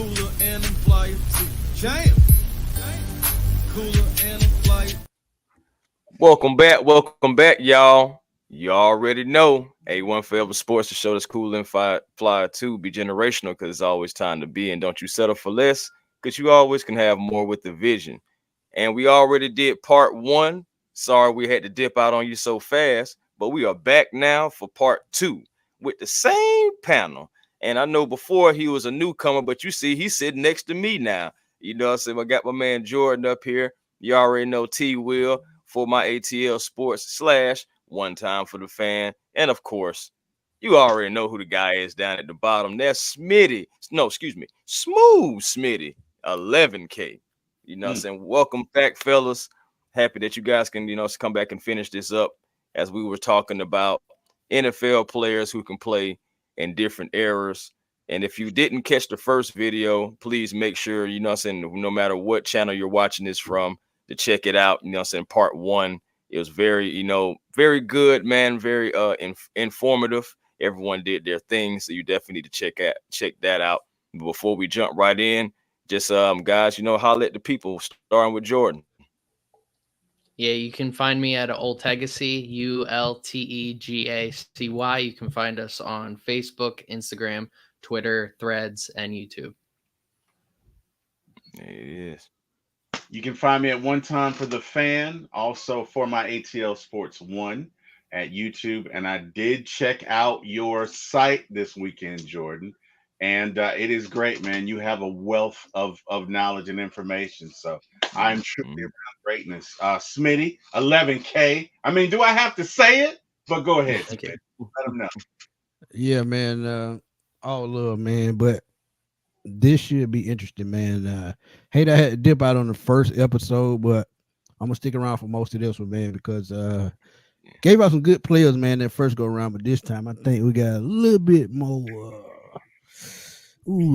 Cooler and I'm flyer too. Jam. Cooler and I'm flyer. Welcome back, y'all. You already know A1 Forever Sports, the show that's cool and fly too. Be generational because it's always time to be, and don't you settle for less because you always can have more with the vision. And we already did part one. Sorry we had to dip out on you so fast, but we are back now for part two with the same panel. And I know before he was a newcomer, but you see he's sitting next to me now. You know what I'm saying? I got my man Jordan up here. You already know T Will for my ATL Sports slash one time for the fan. And of course, you already know who the guy is down at the bottom. That's Smitty. No, excuse me. Smooth Smitty. 11K. You know what I'm saying? Welcome back, fellas. Happy that you guys can, come back and finish this up as we were talking about NFL players who can play in different eras. And if you didn't catch the first video, please make sure, no matter what channel you're watching this from, to check it out. Part one. It was very, very good, man. Very informative. Everyone did their thing. So you definitely need to check that out. Before we jump right in, just guys, holler at the people, starting with Jordan. Yeah, you can find me at Ultegacy, Ultegacy. You can find us on Facebook, Instagram, Twitter, Threads, and YouTube. It is. You can find me at One Time for the Fan, also for my ATL Sports 1 at YouTube. And I did check out your site this weekend, Jordan. And it is great, man. You have a wealth of knowledge and information. So I'm truly around greatness. Smitty, 11K. I mean, do I have to say it? But go ahead, Smitty. Let them know. Yeah, man. All love, man. But this should be interesting, man. Hate I had to dip out on the first episode, but I'm gonna stick around for most of this one, man, because gave out some good players, man, that first go around, but this time I think we got a little bit more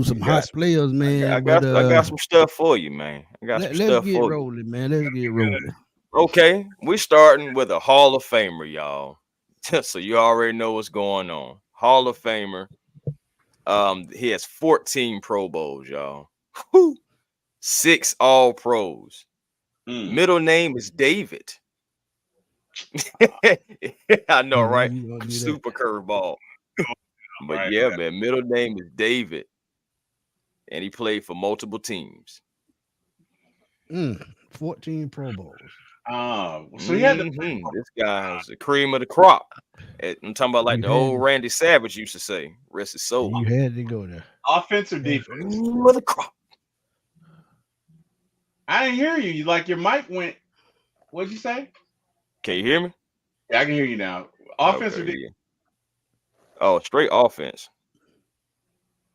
some hot players, man. I got some stuff for you, man. Let's get rolling, man. Let's get rolling. Okay, we're starting with a Hall of Famer, y'all. So you already know what's going on. Hall of Famer. He has 14 Pro Bowls, y'all. 6 All Pros. Middle name is David. I know, right? Super curveball. But yeah, man, middle name is David. And he played for multiple teams. 14 Pro Bowls. So he had this guy is the cream of the crop. I'm talking about like the old Randy Savage used to say, rest his soul. You had to go there. Offensive defense. Cream of the crop. I didn't hear you. Like your mic went. What'd you say? Can you hear me? Yeah, I can hear you now. Offensive defense. Oh, straight offense.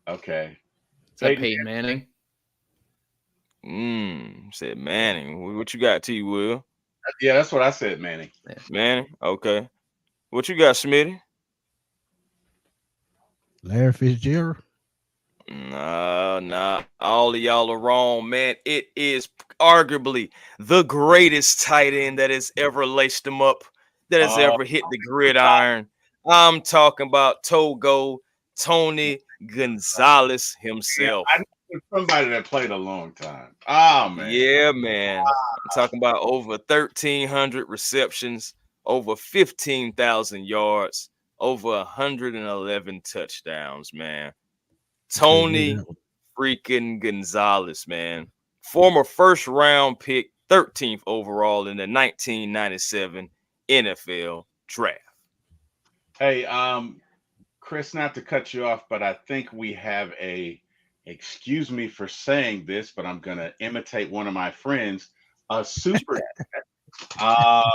Okay. Is that Peyton Manning? Said Manning. What you got, T. Will? Yeah, that's what I said, Manning. Manning? Okay. What you got, Smitty? Larry Fitzgerald? Nah. All of y'all are wrong, man. It is arguably the greatest tight end that has ever laced them up, that has ever hit the gridiron. I'm talking about Tony Gonzalez himself. Yeah, I know somebody that played a long time. Oh, man. Yeah, man. I'm talking about over 1,300 receptions, over 15,000 yards, over 111 touchdowns, man. Tony freaking Gonzalez, man. Former first-round pick, 13th overall in the 1997 NFL Draft. Hey, Chris, not to cut you off, but I think we have excuse me for saying this, but I'm going to imitate one of my friends, a super chat. Not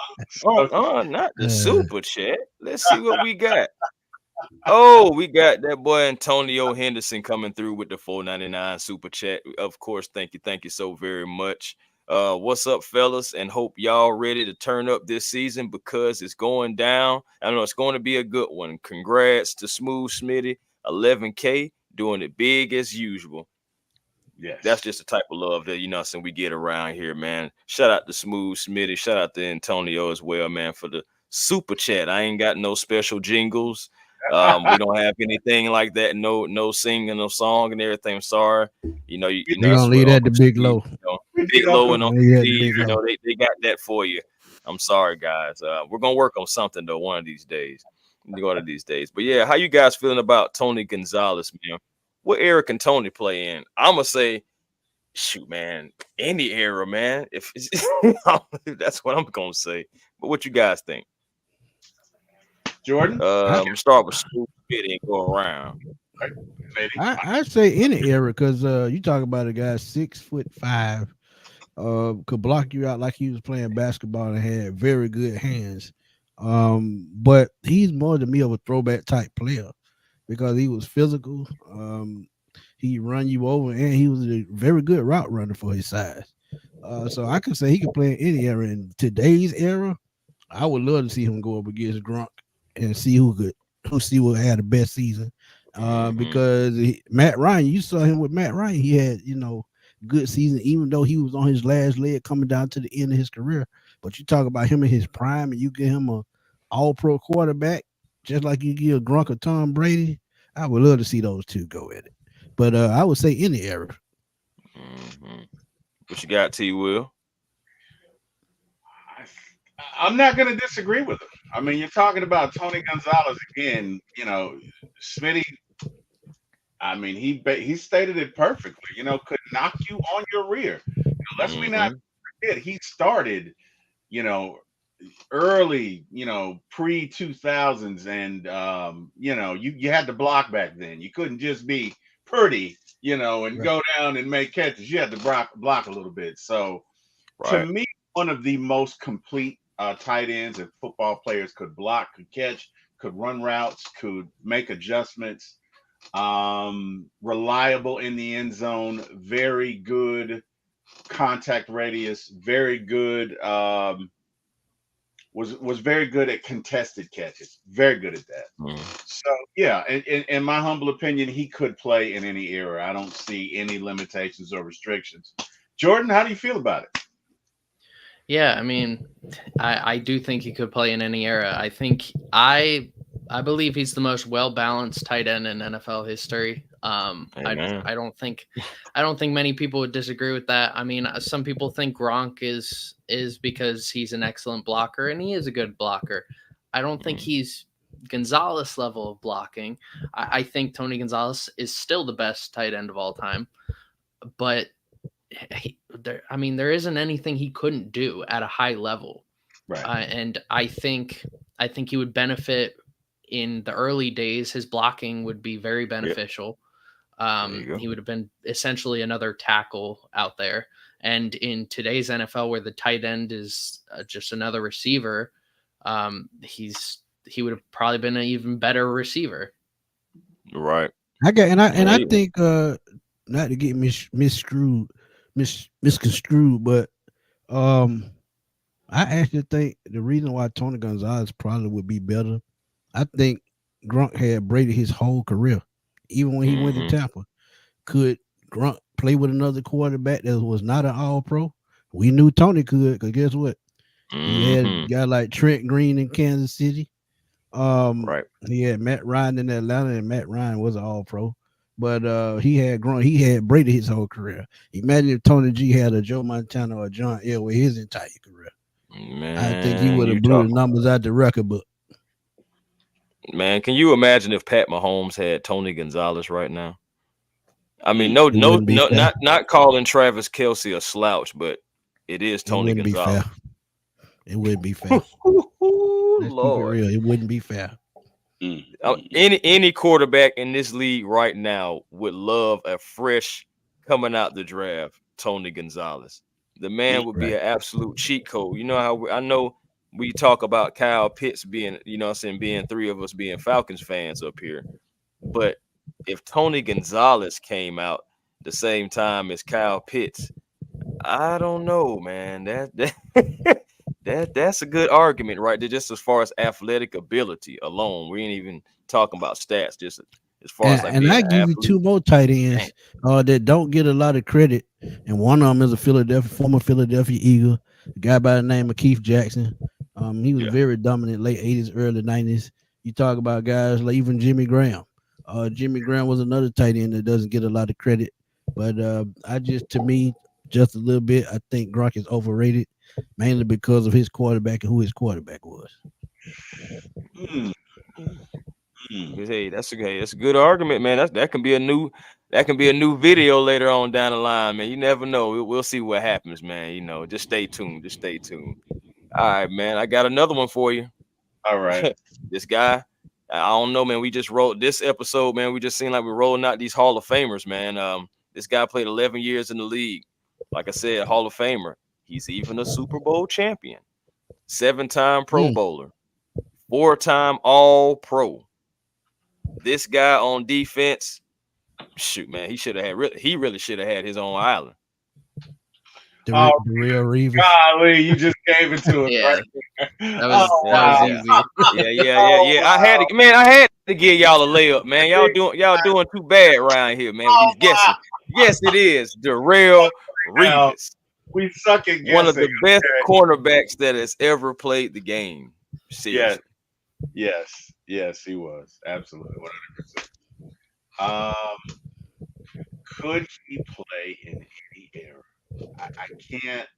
the super chat. Let's see what we got. Oh, we got that boy Antonio Henderson coming through with the $4.99 super chat. Of course, thank you so very much. What's up, fellas? And hope y'all ready to turn up this season because it's going down. I know it's going to be a good one. Congrats to Smooth Smitty, 11K, doing it big as usual. Yes, that's just the type of love that we get around here, man. Shout out to Smooth Smitty. Shout out to Antonio as well, man, for the super chat. I ain't got no special jingles. We don't have anything like that. No singing, no song, and everything. I'm sorry. They're gonna leave that to Big Low. Big Low and Uncle Yeah, Steve. Big Low. They got that for you. I'm sorry, guys. We're gonna work on something though one of these days. One of these days. But yeah, how you guys feeling about Tony Gonzalez, man? What era can Tony play in? I'm gonna say, shoot, man, any era, man. If that's what I'm gonna say. But what you guys think? Jordan? Start with Snoop and go around. I say any era because you talk about a guy 6'5", could block you out like he was playing basketball and had very good hands. But he's more to me of a throwback type player because he was physical. He run you over and he was a very good route runner for his size. So I can say he could play in any era. In today's era, I would love to see him go up against Gronk and see who had the best season. Because Matt Ryan, you saw him with Matt Ryan. He had, good season, even though he was on his last leg coming down to the end of his career. But you talk about him in his prime and you give him a all-pro quarterback, just like you give Gronk or Tom Brady. I would love to see those two go at it. But I would say any era. What you got, T. Will? I'm not going to disagree with him. I mean, you're talking about Tony Gonzalez again. Smitty. I mean, he stated it perfectly. Could knock you on your rear. Let's be not forget he started. Early, pre 2000s, and you had to block back then. You couldn't just be Purdy, and go down and make catches. You had to block a little bit. So, to me, one of the most complete tight ends that football players could block, could catch, could run routes, could make adjustments. Reliable in the end zone, very good contact radius, very good. Was very good at contested catches, very good at that. So yeah, in my humble opinion, he could play in any era. I don't see any limitations or restrictions. Jordan, how do you feel about it? Yeah, I mean, I do think he could play in any era. I think I believe he's the most well-balanced tight end in NFL history. I don't think many people would disagree with that. I mean, some people think Gronk is because he's an excellent blocker, and he is a good blocker. I don't think he's Gonzalez level of blocking. I think Tony Gonzalez is still the best tight end of all time, but there isn't anything he couldn't do at a high level. Right. And I think he would benefit in the early days. His blocking would be very beneficial. He would have been essentially another tackle out there. And in today's NFL, where the tight end is just another receiver, he would have probably been an even better receiver. Right. I think not to get misconstrued, but I actually think the reason why Tony Gonzalez probably would be better, I think Gronk had Brady his whole career. Even when he went to Tampa, could Gronk play with another quarterback that was not an all-pro? We knew Tony could, because guess what? He had a guy like Trent Green in Kansas City. He had Matt Ryan in Atlanta, and Matt Ryan was an all-pro. But he had Brady his whole career. Imagine if Tony G had a Joe Montana or John Elway his entire career. Man, I think he would have blew the numbers out the record book. Man, can you imagine if Pat Mahomes had Tony Gonzalez right now? I mean, not calling Travis Kelce a slouch, but it is Tony Gonzalez. It wouldn't be fair. Lord, it wouldn't be fair. Any quarterback in this league right now would love a fresh coming out the draft Tony Gonzalez. The man would be an absolute cheat code. You know how I know we talk about Kyle Pitts being, being three of us being Falcons fans up here. But if Tony Gonzalez came out the same time as Kyle Pitts, I don't know, man. That's a good argument right there, just as far as athletic ability alone. We ain't even talking about stats, just as far as and I give you two more tight ends that don't get a lot of credit, and one of them is a former Philadelphia Eagle, a guy by the name of Keith Jackson. He was very dominant late 80s, early 90s. You talk about guys like even Jimmy Graham. Jimmy Graham was another tight end that doesn't get a lot of credit, but to me, just a little bit, I think Gronk is overrated, mainly because of his quarterback and who his quarterback was. Mm. Hey, that's a good argument, man. That can be a new video later on down the line, man. You never know. We'll see what happens, man. Just stay tuned. Just stay tuned. All right, man. I got another one for you. All right. This guy, I don't know, man. We just wrote this episode, man. We just seem like we're rolling out these Hall of Famers, man. This guy played 11 years in the league. Like I said, Hall of Famer. He's even a Super Bowl champion, 7-time Pro Bowler, 4-time All Pro. This guy on defense, shoot, man, he really should have had his own island. The real Reeves. Golly, you just gave it to us. Yeah. Right? That was easy. Yeah. I had to give y'all a layup, man. Y'all doing too bad around here, man. With these guessing. Yes, it is Darrell Reeves. We suck at guessing. One of the best cornerbacks that has ever played the game. Seriously. Yes, he was. Absolutely, 100%. Could he play in any era? I can't.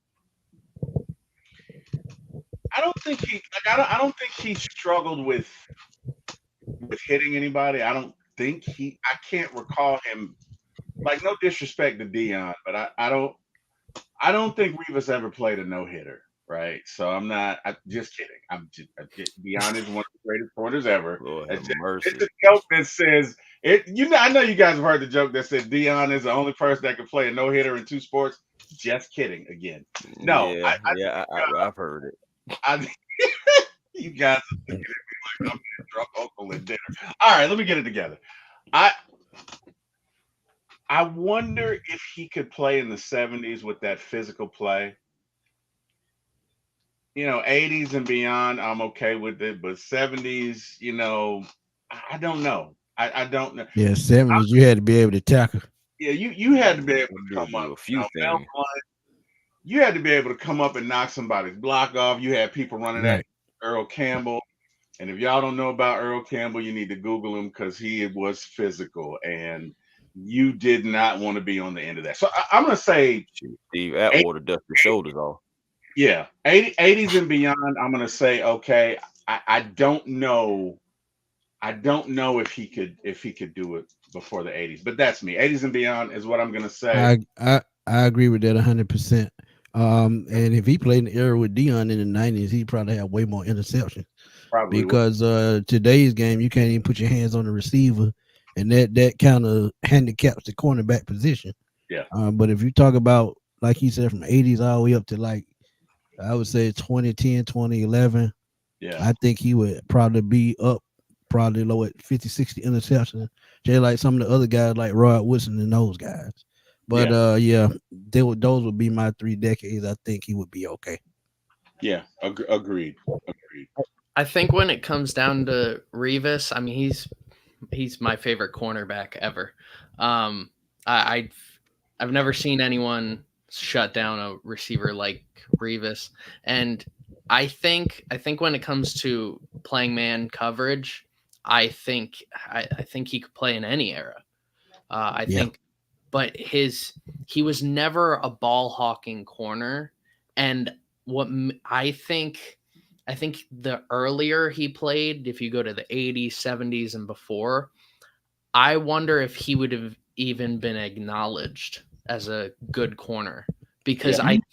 I don't think I don't think he struggled with hitting anybody. I can't recall him. Like, no disrespect to Dion, but I don't think Revis ever played a no-hitter, right? So I'm just kidding. Dion is one of the greatest corners ever. It's a joke that says it. I know you guys have heard the joke that said Dion is the only person that can play a no-hitter in 2 sports. Just kidding. Again, no. I've heard it. You guys are thinking it'd be like I'm a drunk uncle at dinner. All right, let me get it together. I wonder if he could play in the 70s with that physical play. 80s and beyond, I'm okay with it, but 70s, I don't know. I don't know. Yeah, 70s, you had to be able to tackle. Yeah, you had to be able to come up. A few things. You had to be able to come up and knock somebody's block off. You had people running at Earl Campbell. And if y'all don't know about Earl Campbell, you need to Google him because he was physical. And you did not want to be on the end of that. So I'm going to say Steve Atwater dust your shoulders off. Yeah, 80s and beyond, I'm going to say, okay, I don't know. I don't know if he could do it before the 80s, but that's me. 80s and beyond is what I'm going to say. I agree with that 100%. And if he played in the era with Dion in the 90s, he'd probably have way more interceptions. Probably because today's game, you can't even put your hands on the receiver, and that kind of handicaps the cornerback position. Yeah. But if you talk about, like he said, from 80s all the way up to, like, I would say 2010, 2011, I think he would probably be up probably low at 50, 60 interceptions, just like some of the other guys like Rod Woodson and those guys. But those would be my 3 decades. I think he would be okay. Yeah, agreed. I think when it comes down to Revis, I mean, he's my favorite cornerback ever. I've never seen anyone shut down a receiver like Revis, and I think when it comes to playing man coverage, I think he could play in any era. I think, but he was never a ball hawking corner, and what I think the earlier he played, if you go to the 80s, 70s, and before, I wonder if he would have even been acknowledged as a good corner, because I think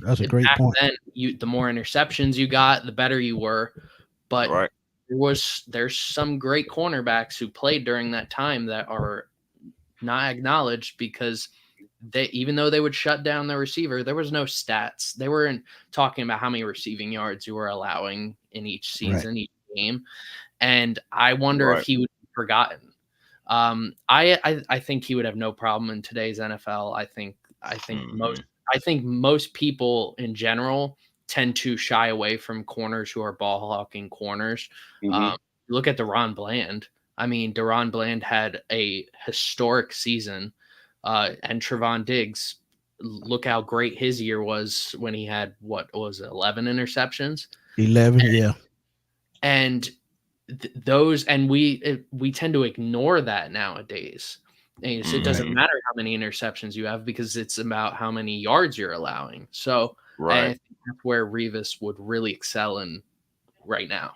that's a great point. Then the more interceptions you got, the better you were. But there's some great cornerbacks who played during that time that are not acknowledged because even though they would shut down the receiver, there was no stats. They weren't talking about how many receiving yards you were allowing in each season, each game. And I wonder if he would be forgotten. I think he would have no problem in today's NFL. I think most people in general tend to shy away from corners who are ball hawking corners. Look at DaRon Bland. I mean, DaRon Bland had a historic season, and Trevon Diggs, look how great his year was when he had, 11 interceptions? 11, yeah. And those, and we tend to ignore that nowadays. And so it doesn't Mhm. matter how many interceptions you have because it's about how many yards you're allowing. So and I Right. think that's where Revis would really excel in right now.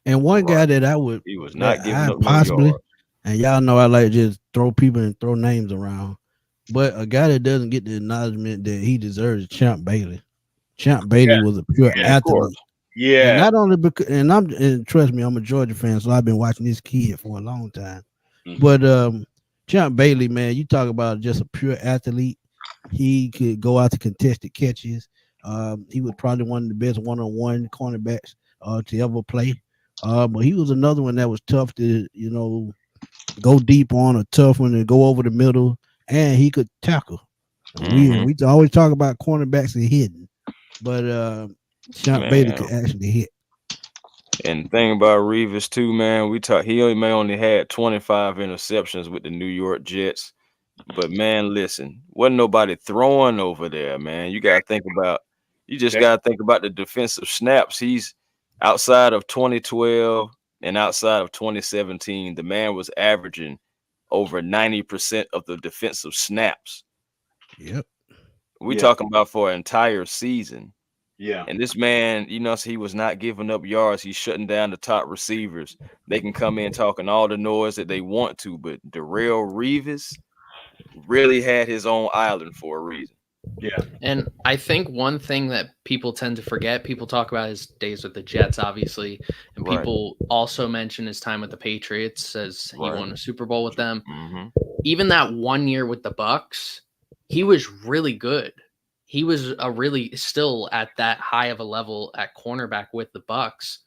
And one guy Right. that I would He was that not giving I up no possibly, yards. and y'all know I like to just throw people and throw names around, but a guy that doesn't get the acknowledgement that he deserves is Champ Bailey. Champ Bailey Yeah, was a pure And of course. athlete. And yeah. not only because, and trust me, I'm a Georgia fan, so I've been watching this kid for a long time. Mhm. But Champ Bailey, man, you talk about just a pure athlete. He could go out to contested catches. He was probably one of the best one-on-one cornerbacks to ever play. But he was another one that was tough to, go deep on, a tough one to go over the middle, and he could tackle. And we Mhm. we always talk about cornerbacks and hidden, but Champ Bailey Man. could actually hit. And the thing about Revis too, man, he only had 25 interceptions with the New York Jets. But man, listen, wasn't nobody throwing over there, man. You just That- gotta think about the defensive snaps. He's outside of 2012 and outside of 2017, the man was averaging over 90% of the defensive snaps. Yep. We yeah, talking about for an entire season. yeah. And this man, so he was not giving up yards. He's shutting down the top receivers. They can come in talking all the noise that they want to, but Darrelle Revis really had his own island for a reason. Yeah. And I think one thing that people tend to forget, people talk about his days with the Jets, obviously, and Right. people also mention his time with the Patriots as he Right. won a Super Bowl with them. Mm-hmm. Even that 1 year with the Bucks, he was really good. He was still at that high of a level at cornerback with the Bucks,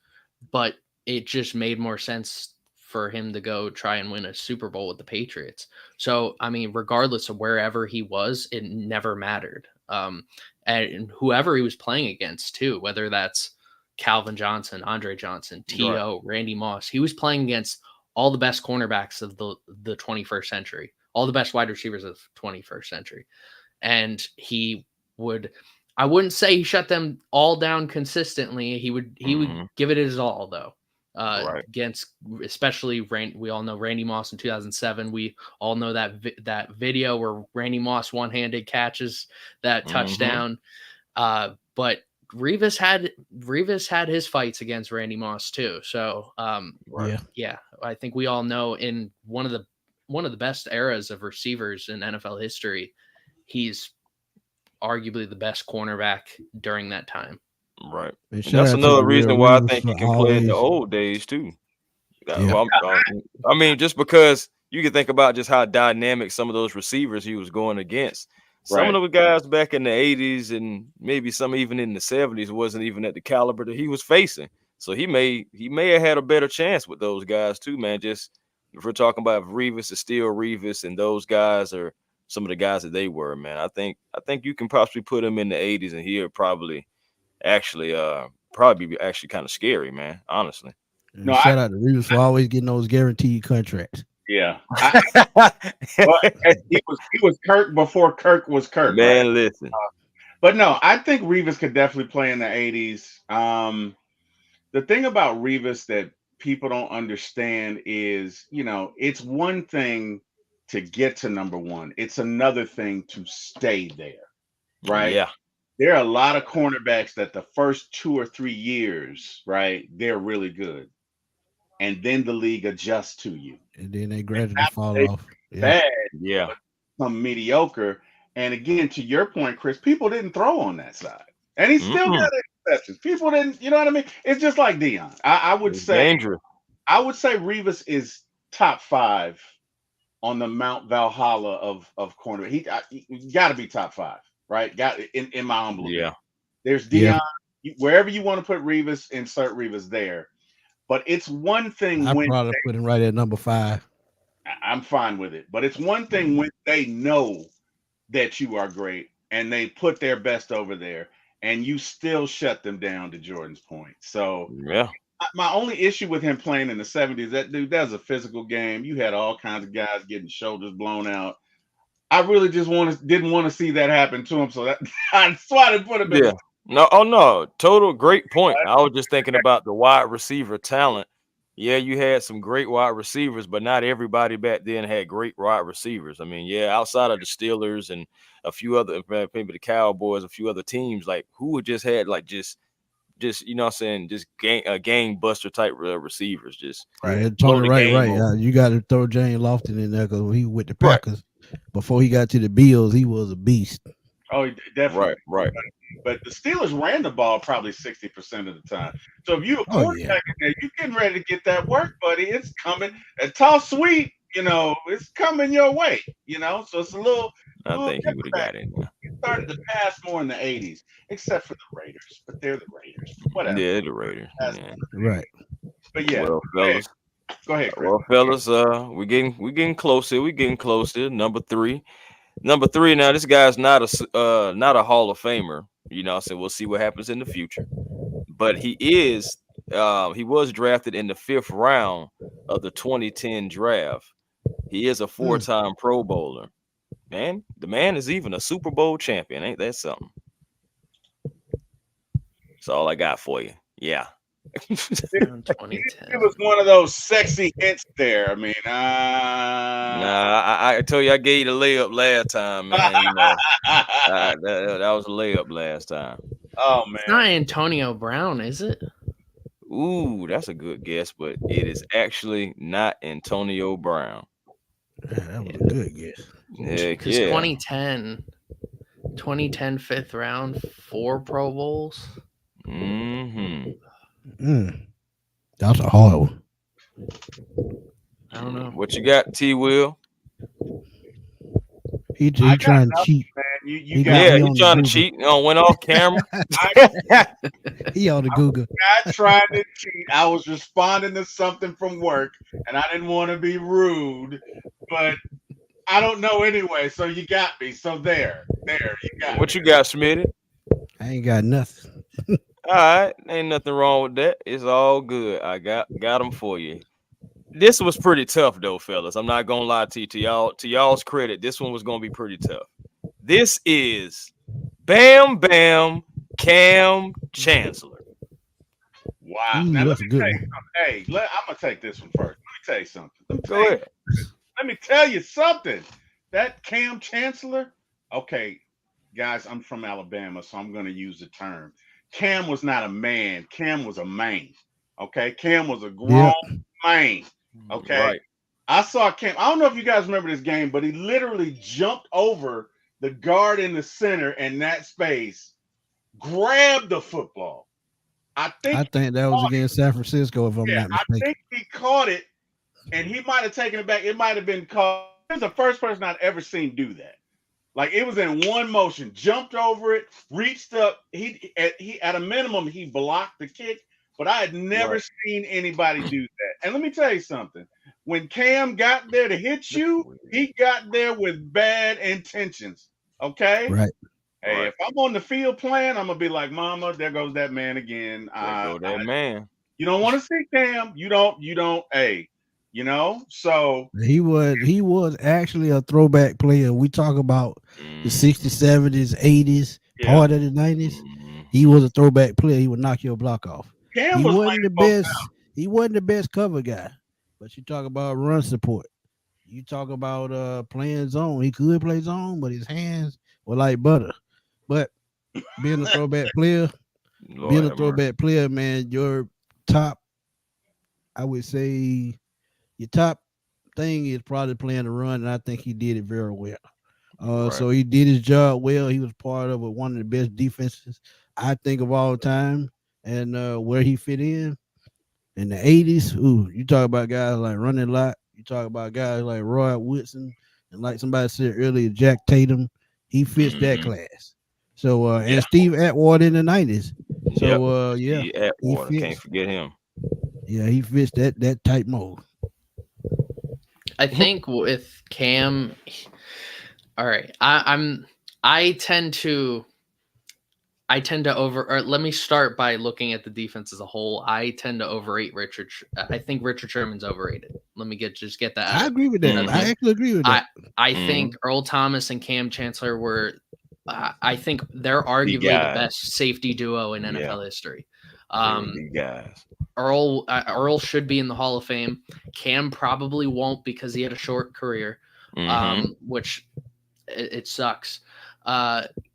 but it just made more sense for him to go try and win a Super Bowl with the Patriots. So, I mean, regardless of wherever he was, it never mattered. And whoever he was playing against, too, whether that's Calvin Johnson, Andre Johnson, T.O., Randy Moss, he was playing against all the best cornerbacks of the 21st century, all the best wide receivers of 21st century. And I wouldn't say he shut them all down consistently. He would give it his all, though. Against especially we all know Randy Moss in 2007. We all know that video where Randy Moss one-handed catches that touchdown. But Revis had his fights against Randy Moss too. So yeah, I think we all know in one of the best eras of receivers in NFL history, he's arguably the best cornerback during that time. Right. And And that's shout out to another Darrell reason why I Reeves think he for can play in the always. old days too. Yeah. I mean, just because you can think about just how dynamic some of those receivers he was going against. Some Right. of the guys back in the 80s and maybe some even in the 70s wasn't even at the caliber that he was facing. So he may have had a better chance with those guys too, man. Just if we're talking about if Revis is still Revis and those guys are some of the guys that they were, man. I think you can possibly put him in the 80s and he'll probably be actually kind of scary, man. Honestly. And No, shout out to Reeves for always getting those guaranteed contracts. yeah. Well, he was Kirk before Kirk was Kirk, right? Man, listen. But no, I think Revis could definitely play in the 80s. The thing about Revis that people don't understand is, it's one thing to get to number one. It's another thing to stay there, right? Yeah. There are a lot of cornerbacks that the first 2 or 3 years, right, they're really good. And then the league adjusts to you. And then they gradually fall They off. Yeah. bad, Yeah. some mediocre. And again, to your point, Chris, people didn't throw on that side. And he still got interceptions. People didn't, you know what I mean? It's just like Dion. I would It's say dangerous. Revis is top 5 on the Mount Valhalla of corner. He got to be top 5, right? Got in my humble opinion. Yeah. There's Dion. Wherever you want to put Revis, insert Revis there. But it's one thing I when probably put him right at number 5. I'm fine with it. But it's one thing when they know that you are great and they put their best over there and you still shut them down, to Jordan's point. So Yeah. my only issue with him playing in the 70s, that was a physical game. You had all kinds of guys getting shoulders blown out. I really just didn't want to see that happen to him. So that's why I didn't put him in. No, total great point. I was just thinking about the wide receiver talent yeah, you had some great wide receivers, but not everybody back then had great wide receivers. I mean, yeah, outside of the Steelers and a few other, maybe the Cowboys, a few other teams, like who just had like just you know what I'm saying, just game buster type receivers, just Yeah, blow Tony, the right, game right. over. You got to throw Jane Lofton in there because he was with the Right, Packers. Before he got to the Bills, he was a beast. Oh, definitely. right. But the Steelers ran the ball probably 60% of the time. So if you a Oh yeah, quarterback in there, you getting ready to get that work, buddy. It's coming. A toss sweep, it's coming your way. So it's a I little think he would have different. got in there. It started to pass more in the '80s, except for the Raiders. But they're the Raiders. Whatever. Yeah, the Raiders. That's- Yeah. right. But yeah, Well, fellas. go ahead, Chris. Well, fellas, we're getting close here. We're getting close here. Number three. Number three. Now, this guy's not a Hall of Famer. You know, so we'll see what happens in the future. But he was drafted in the 5th round of the 2010 draft. He is a 4-time Pro Bowler. Man, the man is even a Super Bowl champion. Ain't that something? That's all I got for you. Yeah. 2010. It was one of those sexy hits there. I mean, Nah, I told you I gave you the layup last time, man. You know, that was a layup last time. Oh man, It's not Antonio Brown, is it? Ooh, that's a good guess, but it is actually not Antonio Brown. Yeah, that was a good guess. Heck Because yeah. 2010 5th round, 4 Pro Bowls. Mm-hmm. That's a hard one. I don't know. What you got, T. Will? He got trying to nothing, cheat. man. You He got got- Yeah, he on he the trying to Google. cheat. Went off camera. He on the Google. not trying to cheat. I was responding to something from work, and I didn't want to be rude, but I don't know anyway. So you got me. So there, you got What you got, Smitty? I ain't got nothing. All right, ain't nothing wrong with that. It's all good. I got them for you. This was pretty tough though, fellas. I'm not gonna lie to you. To y'all's credit, this one was gonna be pretty tough. This is Bam Bam Cam Chancellor. Wow. Ooh, Now let that's me a good tell you one. something. Hey, I'm gonna take this one first. Let me tell you something. Go ahead. Let me tell you something. That Cam Chancellor. Okay, guys, I'm from Alabama, so I'm gonna use the term. Cam was not a man. Cam was a man. Okay, Cam was a grown man. Okay. Right. I saw Cam. I don't know if you guys remember this game, but he literally jumped over the guard in the center in that space, grabbed the football. I think that was against San Francisco, if I'm not I mistaken. think he caught it, and he might have taken it back. It might have been caught. He was the first person I'd ever seen do that. Like it was in one motion, jumped over it, reached up. He at a minimum he blocked the kick, but I had never seen anybody do that. And let me tell you something. When Cam got there to hit you, he got there with bad intentions. Okay? Right. Hey, Right. if I'm on the field playing, I'm gonna be like, Mama, there goes that man again. There go that man. You don't want to see Cam. You don't, hey, so He was actually a throwback player. We talk about the 60s, 70s, 80s, part of the 90s. He was a throwback player. He would knock your block off. Cam He was wasn't the laying folks best. out. He wasn't the best cover guy. But you talk about run support. You talk about playing zone. He could play zone, but his hands were like butter. But being a throwback player, man, your top, I would say, your top thing is probably playing the run, and I think he did it very well. So he did his job well. He was part of one of the best defenses I think of all time, and where he fit in the 80s. Ooh, you talk about guys like Running Lot. You talk about guys like Roy Woodson, and like somebody said earlier, Jack Tatum. He fits that class. So and Steve Atwater in the 90s. So Steve Atwater, can't forget him. Yeah, he fits that type mold. I think with Cam, all right. I tend to over. Or let me start by looking at the defense as a whole. I tend to overrate Richard. I think Richard Sherman's overrated. Let me get that. I agree with that. I actually agree with that. I think Earl Thomas and Cam Chancellor were. I think they're arguably the best safety duo in NFL history. Guys. Earl should be in the Hall of Fame. Cam probably won't because he had a short career, which it sucks.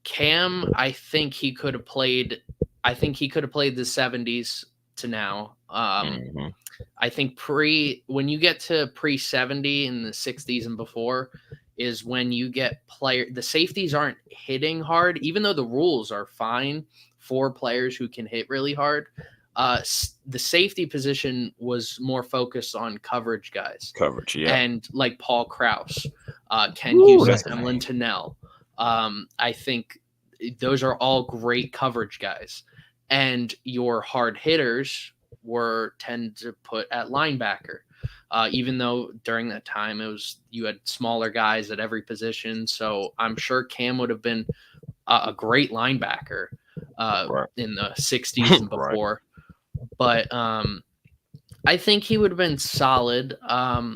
Cam, I think he could have played. I think he could have played the 70s to now. I think when you get to pre-70 in the 60s and before is when you get the safeties aren't hitting hard, even though the rules are fine for players who can hit really hard. The safety position was more focused on coverage guys. And like Paul Krause, Ken Houston, Emlyn Tunnell. I think those are all great coverage guys. And your hard hitters tend to put at linebacker. Even though during that time you had smaller guys at every position. So I'm sure Cam would have been a great linebacker in the 60s and before. But I think he would have been solid. I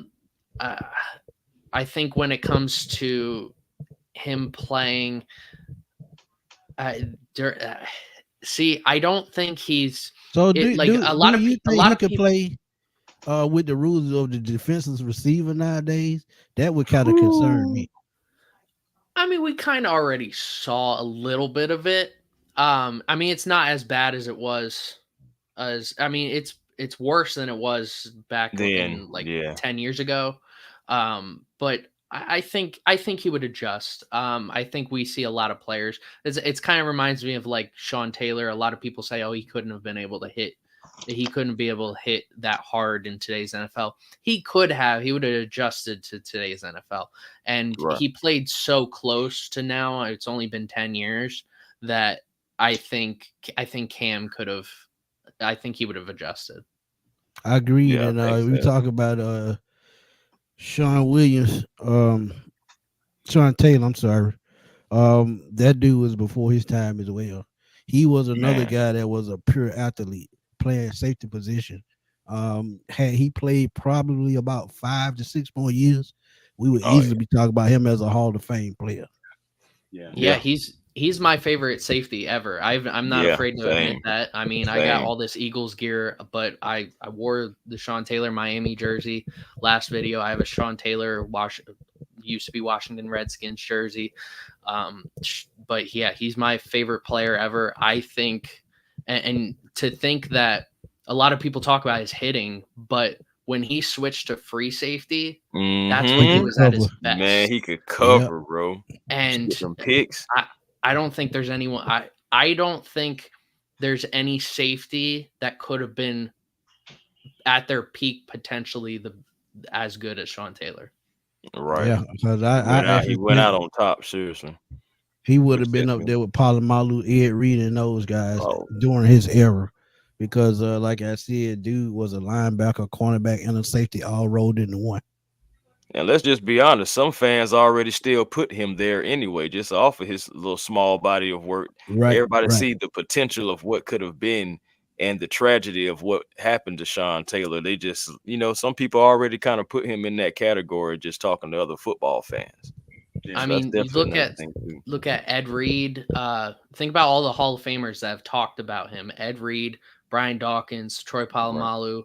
think when it comes to him playing, see, I don't think he's so. A lot of people play with the rules of the defenseless receiver nowadays. That would kind of concern me. I mean, we kind of already saw a little bit of it. I mean, it's not as bad as it was. It's worse than it was back then, 10 years ago. But I think he would adjust. I think we see a lot of players. It's kind of reminds me of like Sean Taylor. A lot of people say, "Oh, he couldn't be able to hit that hard in today's NFL." He could have. He would have adjusted to today's NFL, and he played so close to now. It's only been 10 years that I think Cam could have. I think he would have adjusted. I agree, and we talk about Sean Williams, Sean Taylor. I'm sorry, that dude was before his time as well. He was another guy that was a pure athlete, playing safety position. Had he played probably about 5 to 6 more years, we would easily be talking about him as a Hall of Fame player. Yeah, he's my favorite safety ever. I'm not afraid to admit that. I mean, I got all this Eagles gear, but I wore the Sean Taylor Miami jersey last video. I have a Sean Taylor used to be Washington Redskins jersey. But yeah, he's my favorite player ever. I think, and to think that a lot of people talk about his hitting, but when he switched to free safety, that's when he was at his best. Man, he could cover, bro. And some picks. I don't think there's anyone. I don't think there's any safety that could have been at their peak potentially as good as Sean Taylor. Right. Yeah, because he went out on top. Seriously, he would have been up there with Palomalu, Ed Reed, and those guys during his era. Because, like I said, dude was a linebacker, cornerback, and a safety all rolled into one. And let's just be honest, some fans already still put him there anyway, just off of his little small body of work. Right. Everybody see the potential of what could have been and the tragedy of what happened to Sean Taylor. They just, some people already kind of put him in that category, just talking to other football fans. Yeah, I mean, you look at Ed Reed. Think about all the Hall of Famers that have talked about him. Ed Reed, Brian Dawkins, Troy Polamalu,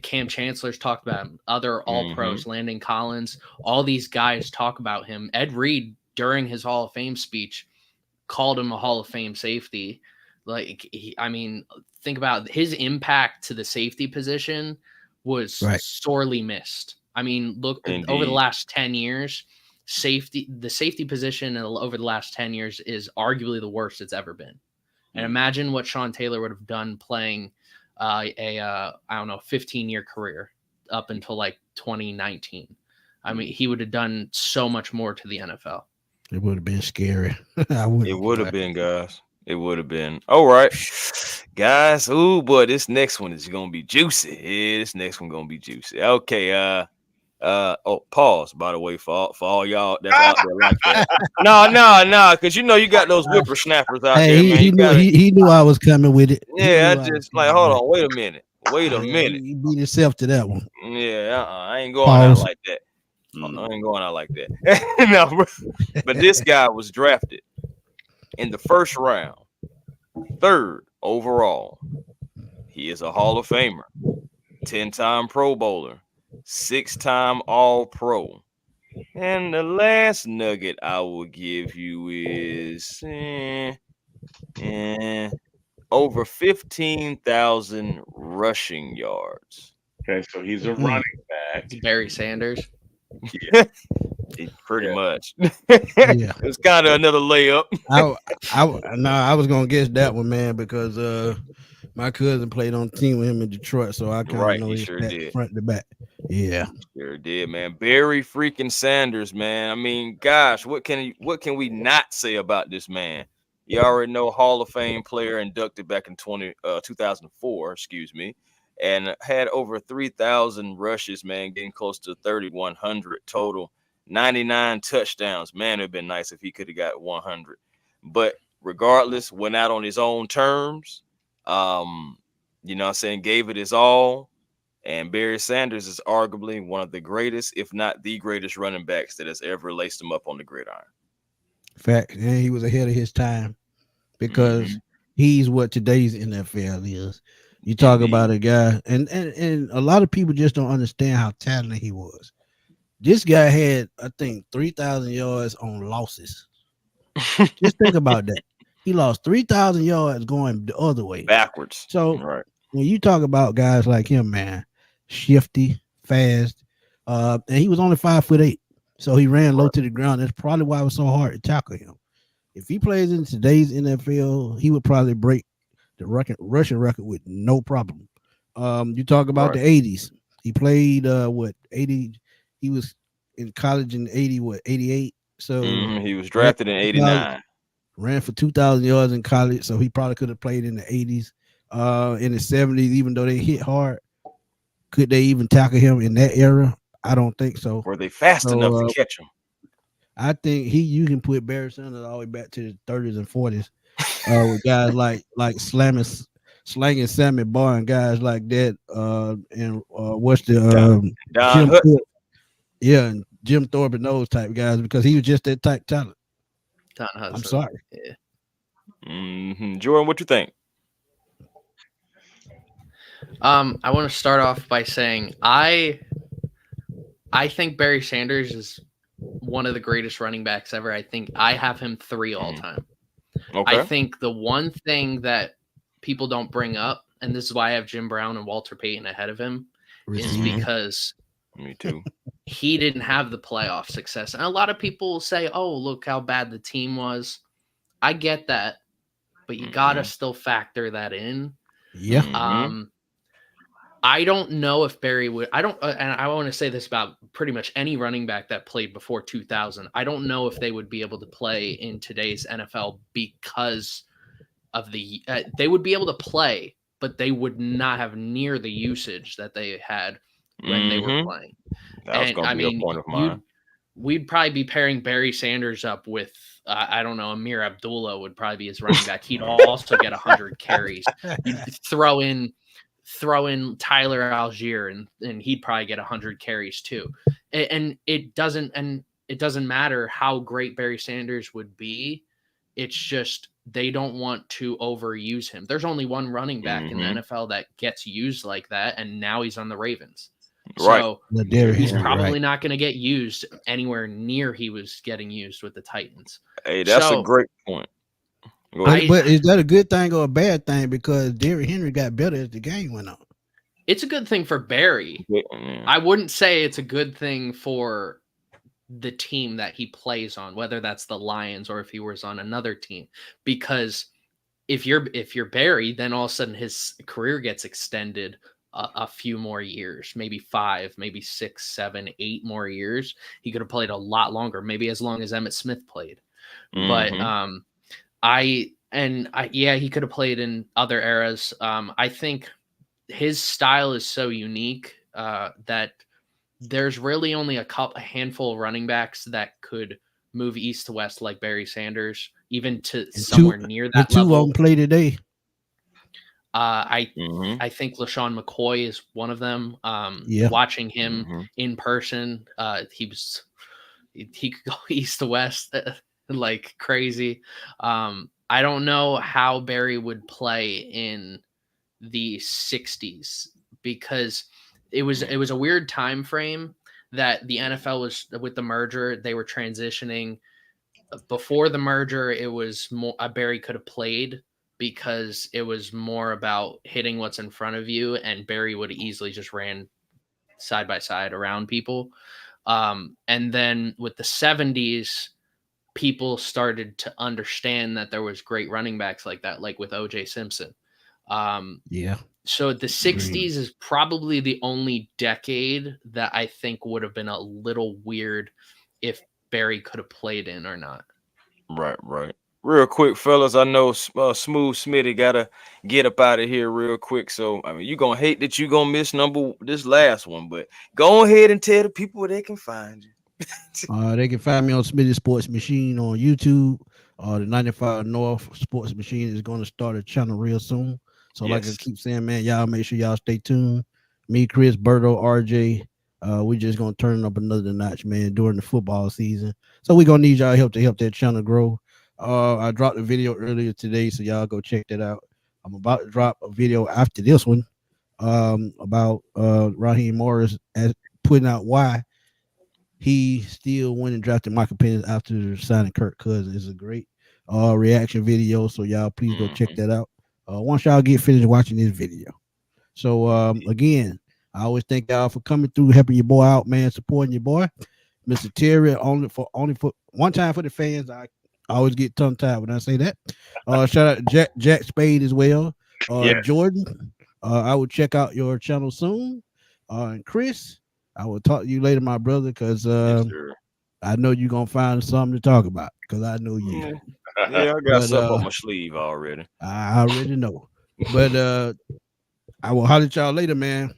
Cam Chancellor's talked about him. Other All-Pros, Landon Collins, all these guys talk about him. Ed Reed, during his Hall of Fame speech, called him a Hall of Fame safety. Think about his impact to the safety position was sorely missed. I mean, look, over the last 10 years, the safety position over the last 10 years is arguably the worst it's ever been. And imagine what Sean Taylor would have done playing a 15-year career up until like 2019. I mean, he would have done so much more to the NFL. It would have been scary. It would have been, guys. It would have been. All right, guys. Oh boy, this next one is gonna be juicy. Yeah, this next one gonna be juicy. Okay. Pause, by the way, for all y'all that's out there like that. No, because you got those whippersnappers out there, man. He knew I was coming with it. Yeah, I just hold on, wait a minute. He beat himself to that one. Yeah, I ain't going out like that. I ain't going out like that. No, but this guy was drafted in the first round, third overall. He is a Hall of Famer, 10-time Pro Bowler, 6-time All-Pro. And the last nugget I will give you is over 15,000 rushing yards. Okay, so he's a running back. It's Barry Sanders. Yeah, pretty much. Yeah. It's kind of another layup. I was gonna guess that one, man, because my cousin played on the team with him in Detroit, so I kind of know He his sure stats did. front to back. Yeah, Sure did, man. Barry freaking Sanders, man. I mean, gosh, what can we not say about this man? You already know, Hall of Fame player, inducted back in 2004, excuse me, and had over 3,000 rushes, man, getting close to 3,100 total, 99 touchdowns. Man, it'd been nice if he could have got 100. But regardless, went out on his own terms. You know what I'm saying, gave it his all. And Barry Sanders is arguably one of the greatest, if not the greatest, running backs that has ever laced him up on the gridiron. fact, and he was ahead of his time because he's what today's NFL is. You talk about a guy, and a lot of people just don't understand how talented he was. This guy had, I think, 3,000 yards on losses. Just think about that. He lost 3,000 yards going the other way, backwards. So right. When you talk about guys like him, man, shifty, fast, and he was only 5'8", so he ran low to the ground. That's probably why it was so hard to tackle him. If he plays in today's NFL, he would probably break the rushing record with no problem. You talk about the 80s. He played 80. He was in college in 88. So he was drafted in 89. Ran for 2,000 yards in college, so he probably could have played in the 80s. In the 70s, even though they hit hard, could they even tackle him in that era? I don't think so. Were they fast enough to catch him? I think you can put Barry Sanders all the way back to the 30s and 40s with guys like slanging Sammy Barr and guys like that. And what's the Don Hudson. And Jim Thorpe and those type guys, because he was just that type talent. Don Hudson. I'm sorry. Yeah. Jordan, what you think? I want to start off by saying I think Barry Sanders is one of the greatest running backs ever. I think I have him 3 all time. Okay. I think the one thing that people don't bring up, and this is why I have Jim Brown and Walter Payton ahead of him, is because me too. He didn't have the playoff success. And a lot of people will say, oh, look how bad the team was. I get that, but you got to still factor that in. Yeah. I don't know if Barry would. And I want to say this about pretty much any running back that played before 2000. I don't know if they would be able to play in today's NFL because of they would be able to play, but they would not have near the usage that they had when they were playing. That was going to be a point of mine. We'd probably be pairing Barry Sanders up with, I don't know, Amir Abdullah would probably be his running back. He'd also get 100 carries. You'd throw in Tyler Algier and he'd probably get 100 carries too. And it doesn't matter how great Barry Sanders would be. It's just they don't want to overuse him. There's only one running back in the NFL that gets used like that, and now he's on the Ravens. Right. So he's probably not going to get used anywhere near he was getting used with the Titans. Hey, that's a great point. But is that a good thing or a bad thing? Because Derrick Henry got better as the game went on. It's a good thing for Barry. Yeah. I wouldn't say it's a good thing for the team that he plays on, whether that's the Lions or if he was on another team. Because if you're Barry, then all of a sudden his career gets extended a few more years, maybe 5, maybe 6, 7, 8 more years. He could have played a lot longer, maybe as long as Emmitt Smith played. But he could have played in other eras. I think his style is so unique that there's really only a handful of running backs that could move east to west like Barry Sanders, even to somewhere near that level. 2 won't play today. I think LaShawn McCoy is one of them. Watching him in person, he could go east to west like crazy. I don't know how Barry would play in the 60s because it was a weird time frame that the NFL was with the merger. They were transitioning. Before the merger, it was more Barry could have played because it was more about hitting what's in front of you, and Barry would have easily just ran side by side around people. And then with the 70s, people started to understand that there was great running backs like that, like with OJ Simpson. Yeah. So the 60s is probably the only decade that I think would have been a little weird if Barry could have played in or not. Right. Real quick, fellas. I know Smooth Smitty gotta get up out of here real quick. So I mean, you gonna hate that you gonna miss this last one, but go ahead and tell the people where they can find you. They can find me on Smitty Sports Machine on YouTube. The 95 North Sports Machine is going to start a channel real soon. So, like I Yes. keep saying, man, y'all make sure y'all stay tuned. Me, Chris, Berto, RJ, we just going to turn it up another notch, man, during the football season. So, we're going to need y'all help to help that channel grow. I dropped a video earlier today, so y'all go check that out. I'm about to drop a video after this one about Raheem Morris as putting out why he still went and drafted Michael Penix after signing Kirk Cousins. It's a great reaction video. So y'all please go check that out. Once y'all get finished watching this video. So again, I always thank y'all for coming through, helping your boy out, man, supporting your boy. Mr. Terry, only for one time for the fans. I always get tongue tied when I say that. Shout out to Jack Spade as well. Jordan, I will check out your channel soon. And Chris, I will talk to you later, my brother, because I know you're gonna find something to talk about because I know you. Yeah, I got something up my sleeve already. I already know. But I will holler at y'all later, man.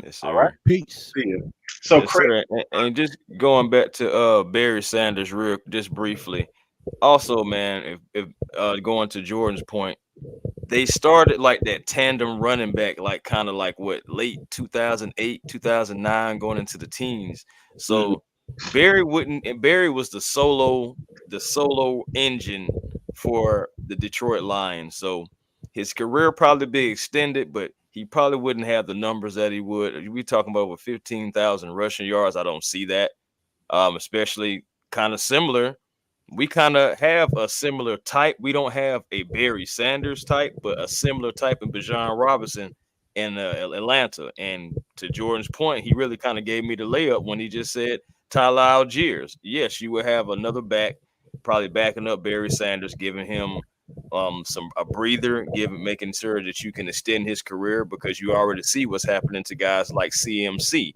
Yes, sir. All right. Peace. See you. So, Yes, Chris, sir. And just going back to Barry Sanders real just briefly. Also, man, if going to Jordan's point, they started like that tandem running back, like kind of like what late 2008, 2009, going into the teens. So Barry was the solo engine for the Detroit Lions. So his career probably be extended, but he probably wouldn't have the numbers that he would. We talking about with 15,000 rushing yards. I don't see that. Especially kind of similar. We kind of have a similar type. We don't have a Barry Sanders type, but a similar type in Bijan Robinson in Atlanta. And to Jordan's point, he really kind of gave me the layup when he just said Tyler Algiers. Yes, you would have another back, probably backing up Barry Sanders, giving him a breather, making sure that you can extend his career because you already see what's happening to guys like CMC.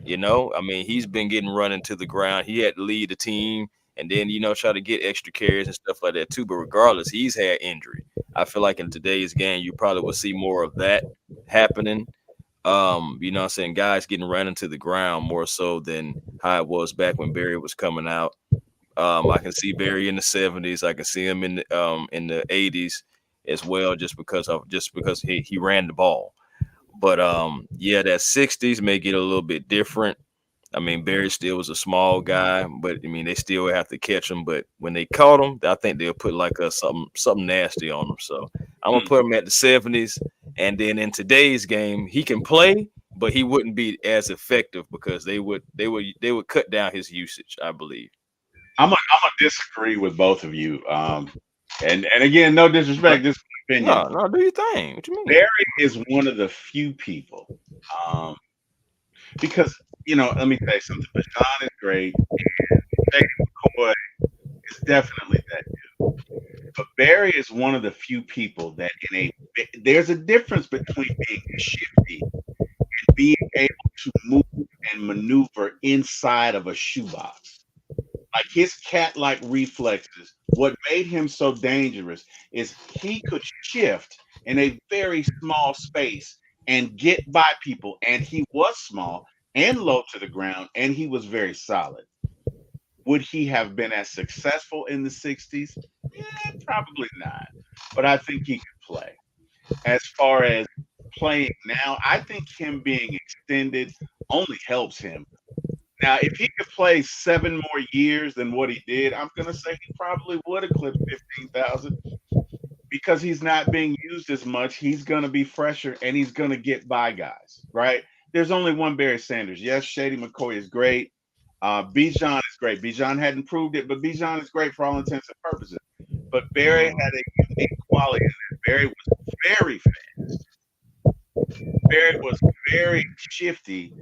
You know, I mean, he's been getting run into the ground. He had to lead the team and then, try to get extra carries and stuff like that too. But regardless, he's had injury. I feel like in today's game, you probably will see more of that happening. You know what I'm saying? Guys getting run into the ground more so than how it was back when Barry was coming out. I can see Barry in the 70s. I can see him in the 80s as well, just because he ran the ball. But yeah, that 60s may get a little bit different. I mean, Barry still was a small guy, but I mean, they still have to catch him. But when they caught him, I think they'll put like something nasty on him. So I'm gonna put him at the 70s, and then in today's game, he can play, but he wouldn't be as effective because they would cut down his usage, I believe. I'm gonna disagree with both of you. And again, no disrespect, this is my opinion. No, do your thing. What you mean? Barry is one of the few people, because let me tell you something. Bashan is great, and Jake McCoy is definitely that dude. But Barry is one of the few people that there's a difference between being shifty and being able to move and maneuver inside of a shoebox. Like his cat-like reflexes, what made him so dangerous is he could shift in a very small space and get by people. And he was small and low to the ground, and he was very solid. Would he have been as successful in the 60s? Yeah, probably not. But I think he could play. As far as playing now, I think him being extended only helps him. Now, if he could play 7 more years than what he did, I'm gonna say he probably would have clipped 15,000 because he's not being used as much. He's gonna be fresher and he's gonna get by guys, right? There's only one Barry Sanders. Yes, Shady McCoy is great. Bijan is great. Bijan hadn't proved it, but Bijan is great for all intents and purposes. But Barry had a unique quality in that. Barry was very fast. Barry was very shifty,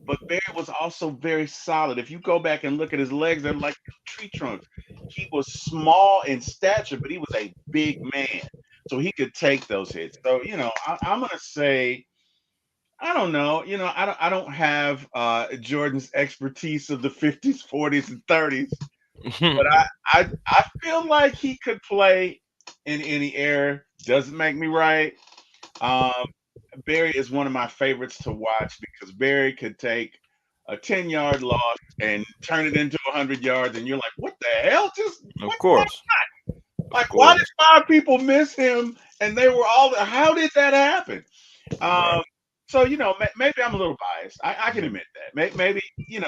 but Barry was also very solid. If you go back and look at his legs, they're like tree trunks. He was small in stature, but he was a big man. So he could take those hits. So, I'm gonna say, I don't know. I don't have Jordan's expertise of the 50s, 40s, and 30s, but I feel like he could play in any era. Doesn't make me right. Um, Barry is one of my favorites to watch because Barry could take a 10-yard loss and turn it into 100 yards, and you're like, what the hell? Just Of what? course. Like, why did 5 people miss him? And they were all. How did that happen? Right. So maybe I'm a little biased. I can admit that. Maybe again,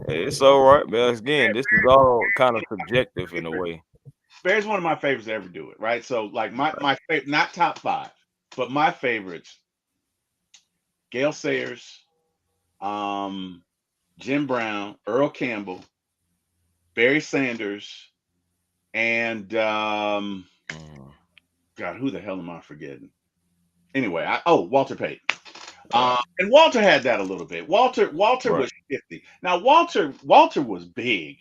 It's all right, but again, this is all kind of subjective in a way. Barry's one of my favorites to ever do it. Right. So like my favorite, not top 5, but my favorites: Gale Sayers, um, Jim Brown, Earl Campbell, Barry Sanders, and Mm, God, who the hell am I forgetting? Anyway, Walter Payton. right. And Walter had that a little bit. Walter Right. was 50. Now Walter was big,